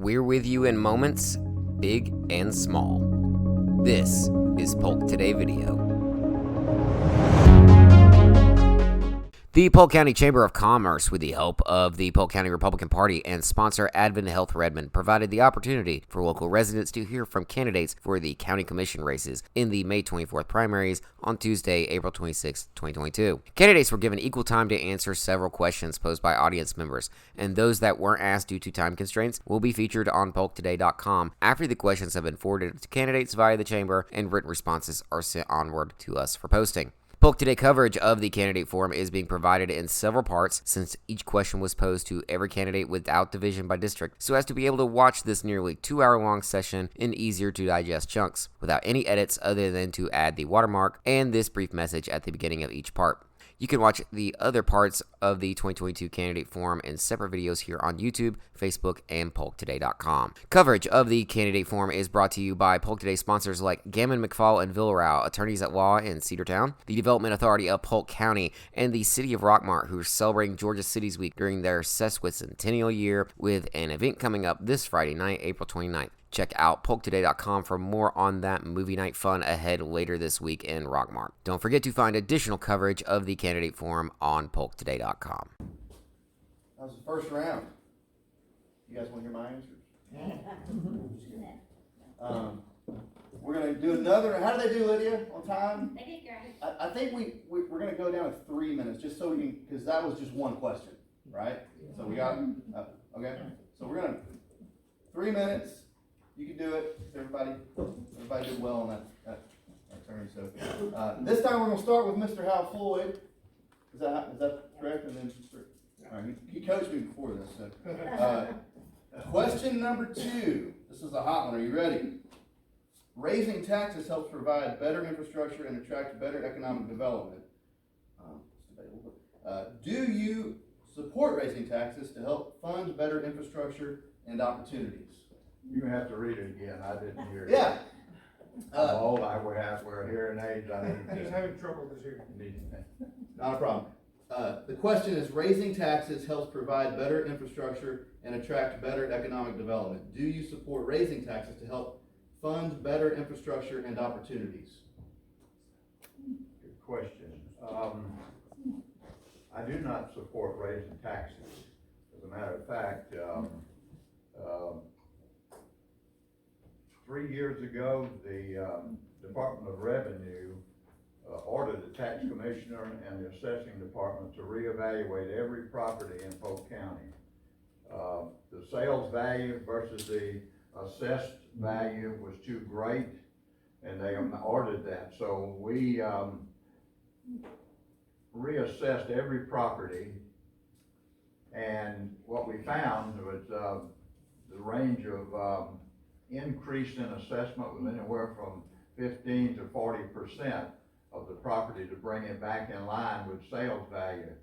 We're with you in moments, big and small. This is Polk Today Video. The Polk County Chamber of Commerce, with the help of the Polk County Republican Party and sponsor Advent Health Redmond, provided the opportunity for local residents to hear from candidates for the county commission races in the May 24th primaries on Tuesday, April 26, 2022. Candidates were given equal time to answer several questions posed by audience members, and those that weren't asked due to time constraints will be featured on polktoday.com after the questions have been forwarded to candidates via the chamber and written responses are sent onward to us for posting. Polk Today coverage of the candidate forum is being provided in several parts since each question was posed to every candidate without division by district, so as to be able to watch this nearly 2-hour-long session in easier to digest chunks, without any edits other than to add the watermark and this brief message at the beginning of each part. You can watch the other parts of the 2022 candidate forum in separate videos here on YouTube, Facebook, and polktoday.com. Coverage of the candidate forum is brought to you by Polk Today sponsors like Gammon, McFall, and Villarao, attorneys at law in Cedartown, the Development Authority of Polk County, and the City of Rockmart, who are celebrating Georgia Cities Week during their sesquicentennial year with an event coming up this Friday night, April 29th. Check out polktoday.com for more on that movie night fun ahead later this week in Rockmart. Don't forget to find additional coverage of the candidate forum on polktoday.com. That was the first round. You guys want to hear my answers? We're going to do another. How did they do, Lydia, on time? They did great. I think we're going to go down to 3 minutes just so we can, because that was just one question, right? So we got, okay. So we're going to, 3 minutes. You can do it. Everybody did well on that turn. So this time we're going to start with Mr. Hal Floyd. Is that correct? And then, all right, he coached me before this. So, question number 2. This is a hot one. Are you ready? Raising taxes helps provide better infrastructure and attract better economic development. Do you support raising taxes to help fund better infrastructure and opportunities? You have to read it again. I didn't hear it. Yeah. I'm old. Wear hearing aids. He's having trouble with his hearing. Not a problem. The question is, raising taxes helps provide better infrastructure and attract better economic development. Do you support raising taxes to help fund better infrastructure and opportunities? Good question. I do not support raising taxes. As a matter of fact, 3 years ago, the Department of Revenue ordered the tax commissioner and the assessing department to reevaluate every property in Polk County. The sales value versus the assessed value was too great, and they ordered that. So we reassessed every property, and what we found was the range of increase in assessment was anywhere from 15 to 40% of the property to bring it back in line with sales value.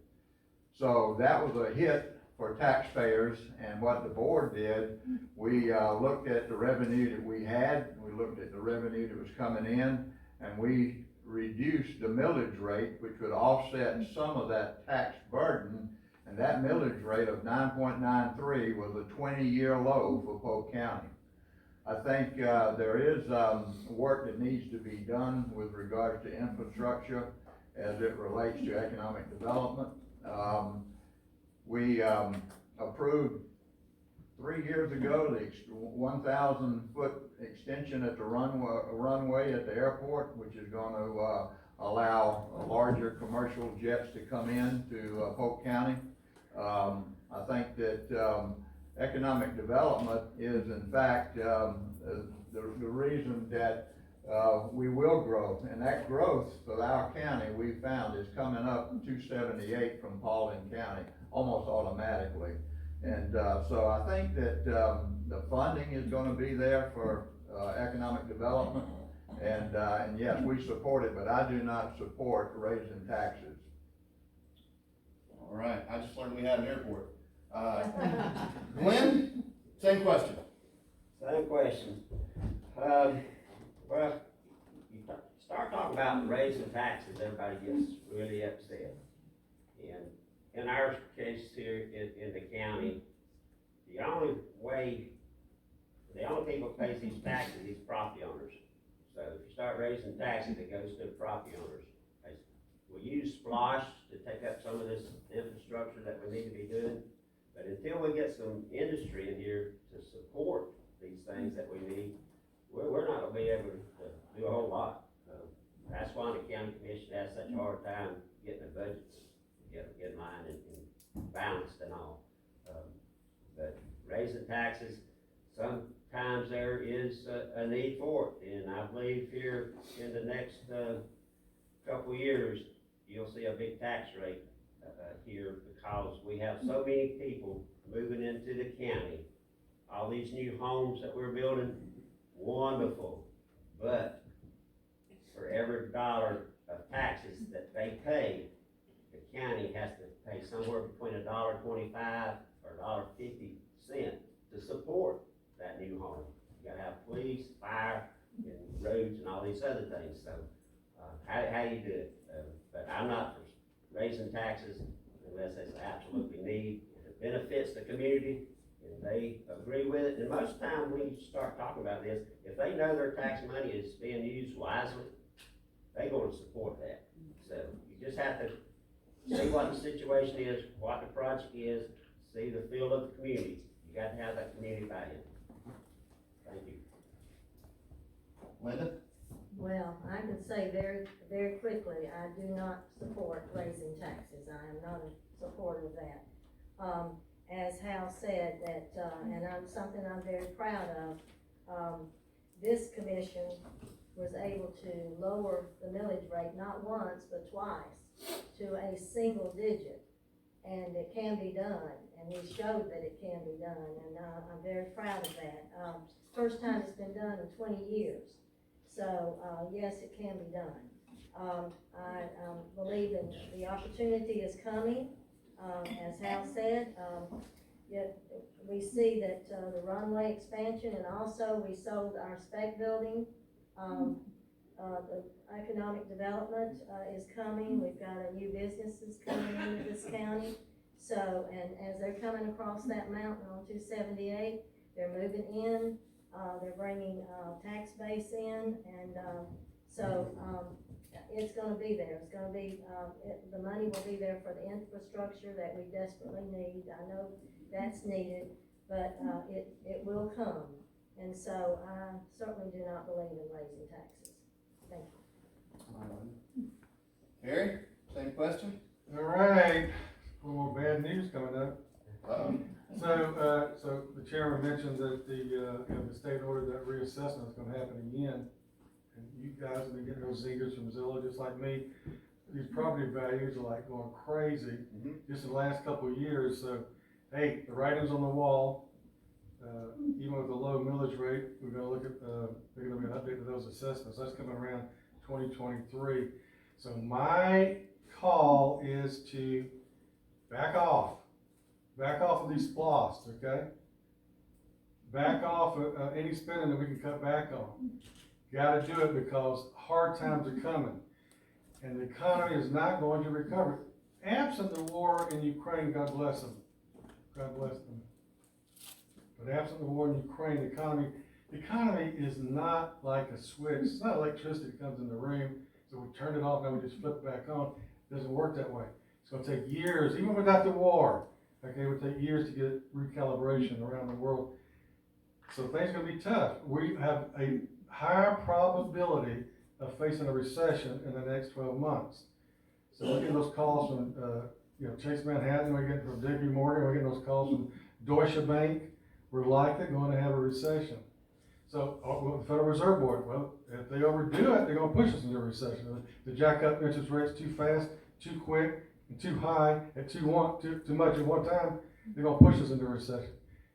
So that was a hit for taxpayers, and what the board did, we looked at the revenue that we had, we looked at the revenue that was coming in, and we reduced the millage rate, which would offset some of that tax burden, and that millage rate of 9.93 was a 20-year low for Polk County. I think there is work that needs to be done with regards to infrastructure as it relates to economic development. We approved 3 years ago the 1,000-foot extension at the runway at the airport, which is going to allow larger commercial jets to come in to Polk County. I think that economic development is, in fact, the reason that we will grow, and that growth for our county we found is coming up 278 from Paulding County almost automatically, and so I think that the funding is going to be there for economic development, and yes, we support it, but I do not support raising taxes. All right, I just learned we had an airport. Glenn, same question. Same question. Well, you start talking about raising taxes, everybody gets really upset. And in our case here in the county, the only way The only people that pays these taxes, these property owners. So if you start raising taxes, it goes to the property owners. We use Splosh to take up some of this infrastructure that we need to be doing. But until we get some industry in here to support these things that we need, we're not gonna be able to do a whole lot. That's why the county commission has such a hard time getting the budgets, get in line and balanced and all. But raising taxes, sometimes there is a need for it. And I believe here in the next couple of years, you'll see a big tax rate here because we have so many people moving into the county. All these new homes that we're building, wonderful, but for every dollar of taxes that they pay, the county has to pay somewhere between $1.25 or $1.50 to support that new home. You gotta have police, fire, and roads and all these other things, so, how do you do it? But I'm not for raising taxes unless it's absolutely need. If it benefits the community and they agree with it, and most of the time when you start talking about this, if they know their tax money is being used wisely, they're gonna support that. So you just have to see what the situation is, what the project is, see the feel of the community. You got to have that community buy-in. Thank you. Linda? Well, I can say very, very quickly, I do not support raising taxes. I am not a supporter of that. As Hal said, that, and something I'm very proud of, this commission was able to lower the millage rate not once, but twice, to a single digit. And it can be done, and we showed that it can be done, and I'm very proud of that. First time it's been done in 20 years. So, yes, it can be done. I believe that the opportunity is coming, as Hal said. Yet we see that the runway expansion, and also we sold our spec building. The economic development is coming. We've got a new businesses coming into this county. So, and as they're coming across that mountain on 278, they're moving in. They're bringing tax base in, and so it's going to be there. It's going to be the money will be there for the infrastructure that we desperately need. I know that's needed, but it will come. And so I certainly do not believe in raising taxes. Thank you. Harry, same question? All right, one more bad news coming up. So the chairman mentioned that the state ordered that reassessment is gonna happen again. And you guys have been getting those zingers from Zillow, just like me. These property values are like going crazy just in the last couple of years. So, hey, the writing's on the wall. Even with the low millage rate, we're gonna look at, they're gonna be an update to those assessments. That's coming around 2023. So my call is to back off of these splosts, okay? Back off any spending that we can cut back on. Gotta do it because hard times are coming. And the economy is not going to recover. Absent the war in Ukraine, God bless them. God bless them. But absent the war in Ukraine, the economy is not like a switch. It's not electricity that comes in the room, so we turn it off and we just flip it back on. It doesn't work that way. It's gonna take years, even without the war. Okay, it would take years to get recalibration around the world. So things are gonna be tough. We have a higher probability of facing a recession in the next 12 months. So we're getting those calls from, Chase Manhattan, we're getting from JP Morgan, we're getting those calls from Deutsche Bank. We're likely going to have a recession. So, the Federal Reserve Board, well, if they overdo it, they're going to push us into a recession. They jack up interest rates too fast, too quick, and too high, and too much at one time, they're going to push us into a recession.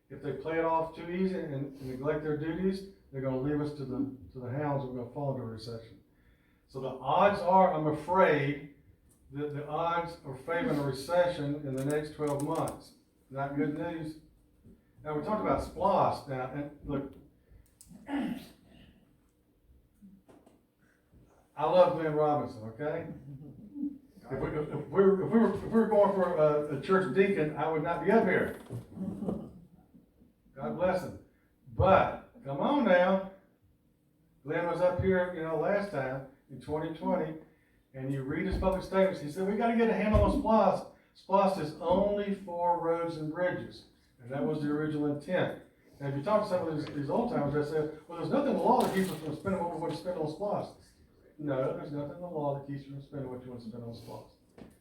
If they play it off too easy and neglect their duties, they're going to leave us to the hounds, and we're going to fall into a recession. So the odds are, I'm afraid, that the odds are favoring a recession in the next 12 months. Not good news. Now, we talked about SPLOST now, and look, I love Glenn Robinson, okay? If we were going for a church deacon, I would not be up here. God bless him. But, come on now, Glenn was up here, last time, in 2020, and you read his public statements, he said, we gotta get a handle on SPOS. SPOS is only for roads and bridges, and that was the original intent. And if you talk to some of these old timers, they say, well, there's nothing in the law that keeps us from spending what we want to spend on SPOS. No, there's nothing in the law that keeps you from spending what you want to spend on SPOS.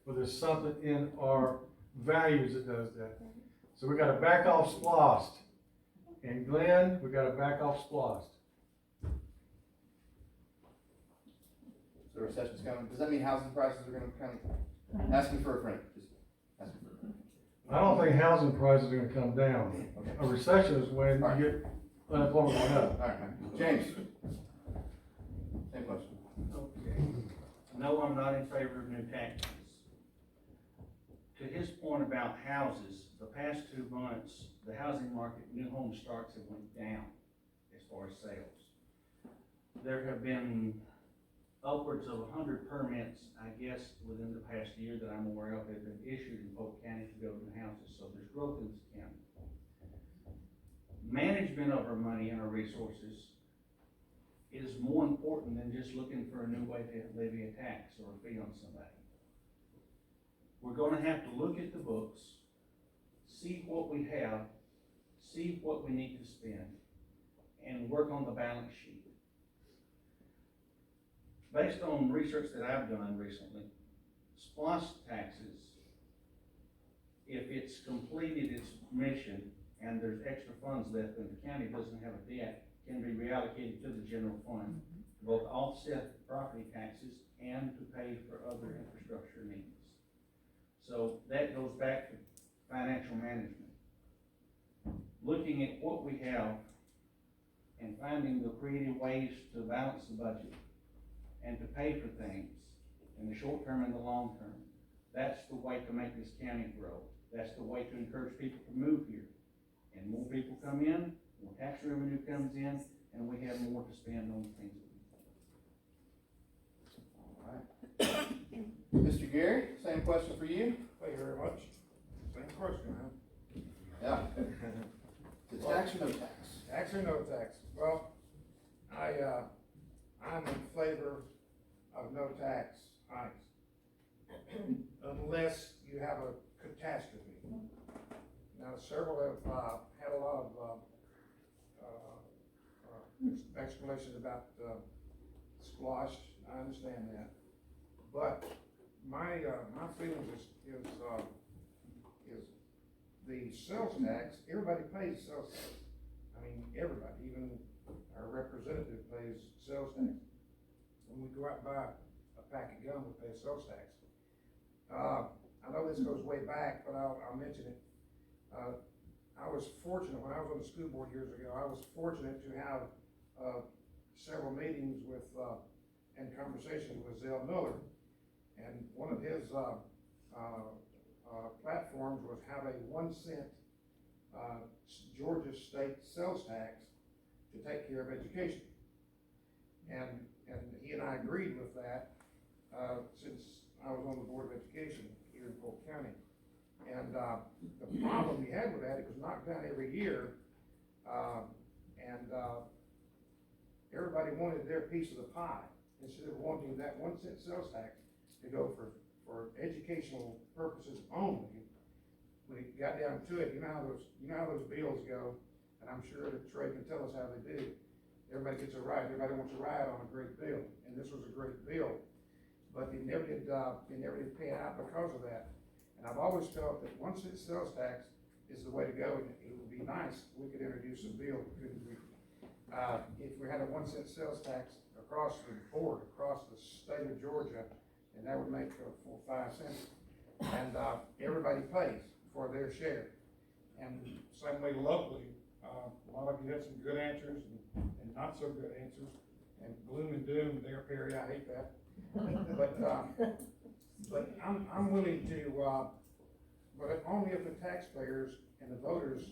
But there's something in our values that does that. So we gotta back off SPOS. And Glenn, we gotta back off SPOS. So the recession's coming, does that mean housing prices are gonna come? Ask me for a friend, just ask me for a friend. I don't think housing prices are gonna come down. Okay. A recession is when All right. you get unemployment going up. Alright, James. Same question. Okay. No, I'm not in favor of new taxes. To his point about houses, the past 2 months, the housing market, new home starts have went down as far as sales. There have been upwards of 100 permits, I guess, within the past year that I'm aware of, have been issued in Polk County to build new houses, so there's growth in this county. Management of our money and our resources is more important than just looking for a new way to levy a tax or a fee on somebody. We're gonna have to look at the books, see what we have, see what we need to spend, and work on the balance sheet. Based on research that I've done recently, SPOS taxes, if it's completed its mission and there's extra funds left and the county doesn't have a debt, can be reallocated to the general fund to both offset property taxes and to pay for other infrastructure needs. So that goes back to financial management. Looking at what we have and finding the creative ways to balance the budget and to pay for things in the short term and the long term. That's the way to make this county grow. That's the way to encourage people to move here. And more people come in, more tax revenue comes in, and we have more to spend on things. Alright. Mr. Gary, same question for you? Thank you very much. Same question, huh? Yeah. Is it tax or no tax? Tax or no tax? Well, I'm in favor of no tax hikes. Unless you have a catastrophe. Now, several have, had a lot of, explanations about, squash. I understand that. But my feeling is the sales tax, everybody pays sales tax. I mean, everybody, even our representative pays sales tax. When we go out and buy a pack of gum, we pay sales tax. I know this goes way back, but I'll mention it. I was fortunate, when I was on the school board years ago, I was fortunate to have several meetings with, and conversations with Zell Miller. And one of his platforms was have a 1 cent Georgia state sales tax to take care of education. And he and I agreed with that since I was on the Board of Education here in Polk County. And the problem we had with that, it was knocked down every year, and everybody wanted their piece of the pie instead of wanting that 1 cent sales tax to go for educational purposes only. When it got down to it, you know how those bills go, and I'm sure that Trey can tell us how they do. Everybody gets a ride. Everybody wants a ride on a great bill, and this was a great bill, but it never did pay out because of that. And I've always felt that 1 cent sales tax is the way to go, and it would be nice if we could introduce a bill, couldn't we? If we had a 1 cent sales tax across the board, across the state of Georgia, and that would make 4 or 5 cents, and everybody pays for their share. And same way locally, a lot of you had some good answers and not so good answers, and gloom and doom there, Perry, I hate that. But I'm willing to, but only if the taxpayers and the voters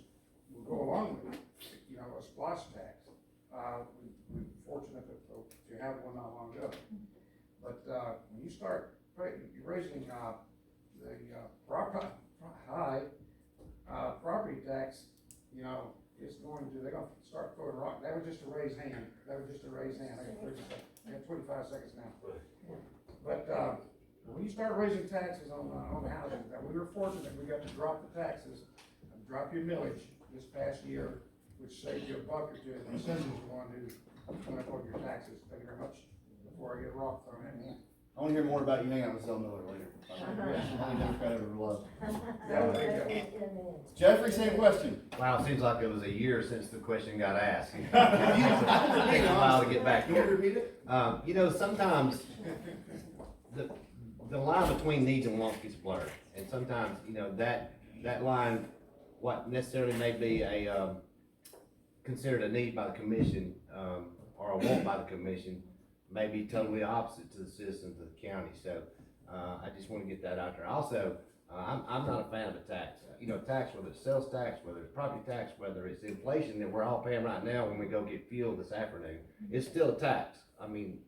will go along with it, a SPOS tax. We're fortunate to have one not long ago. But when you start raising the high property tax, is going to, they're gonna start throwing rock, that was just a raised hand, I got 30 seconds, I got 25 seconds now. But, when you start raising taxes on the housing, we were fortunate, we got to drop the taxes, drop your millage this past year, which saved you $1 or $2, and the citizens are the one who's gonna put your taxes, thank you very much, before I get rock thrown at me. I wanna hear more about you hanging out with Zell Miller later. Only Democrat ever loved. Yeah, there you go. Jeffrey, same question. Wow, it seems like it was a year since the question got asked. It I takes a while to get back Can you here. repeat it? You know, sometimes the line between needs and wants gets blurred. And sometimes, you know, that line, what necessarily may be considered a need by the commission, or a want by the commission, may be totally opposite to the citizens of the county. So, I just wanna get that out there. Also, I'm not a fan of a tax. You know, tax, whether it's sales tax, whether it's property tax, whether it's inflation that we're all paying right now when we go get fuel this afternoon, it's still a tax. I mean,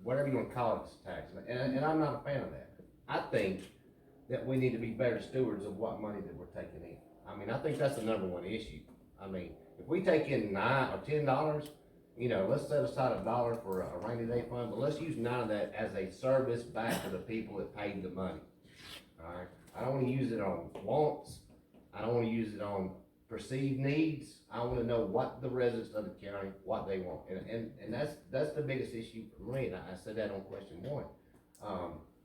whatever you wanna call it, it's a tax. And I'm not a fan of that. I think that we need to be better stewards of what money that we're taking in. I mean, I think that's the number one issue. I mean, if we take in $9 or $10, you know, let's set aside $1 for a rainy day fund, but let's use none of that as a service back to the people that paid the money. All right, I don't want to use it on wants. I don't want to use it on perceived needs. I want to know what the residents of the county, what they want, and that's the biggest issue for me. And I said that on question 1.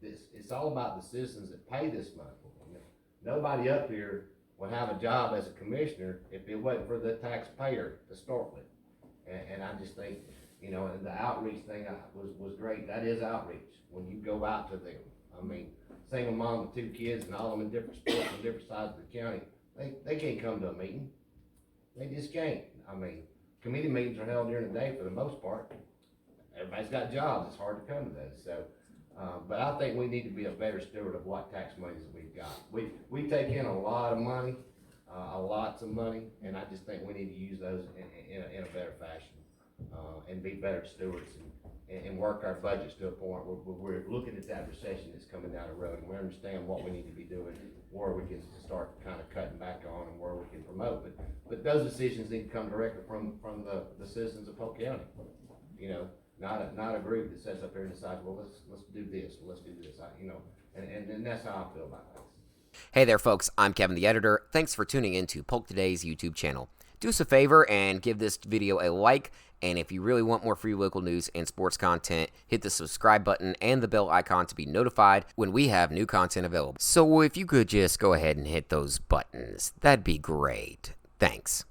It's all about the citizens that pay this money. You know, nobody up here would have a job as a commissioner if it wasn't for the taxpayer to start with. And I just think, you know, the outreach thing was great. That is outreach, when you go out to them. I mean, single mom with 2 kids and all of them in different sports on different sides of the county, they can't come to a meeting. They just can't. I mean, committee meetings are held during the day for the most part. Everybody's got jobs, it's hard to come to those. So, but I think we need to be a better steward of what tax monies that we've got. We take in a lot of money, lots of money, and I just think we need to use those in a better fashion, and be better stewards and work our budgets to a point where we're looking at that recession that's coming down the road, and we understand what we need to be doing, where we can start kind of cutting back on, and where we can promote. But those decisions need to come directly from the citizens of Polk County. You know, not a group that sits up here and decides, well, let's do this, let's do this. You know, and that's how I feel about things. Hey there, folks. I'm Kevin, the editor. Thanks for tuning in to Polk Today's YouTube channel. Do us a favor and give this video a like. And if you really want more free local news and sports content, hit the subscribe button and the bell icon to be notified when we have new content available. So if you could just go ahead and hit those buttons, that'd be great. Thanks.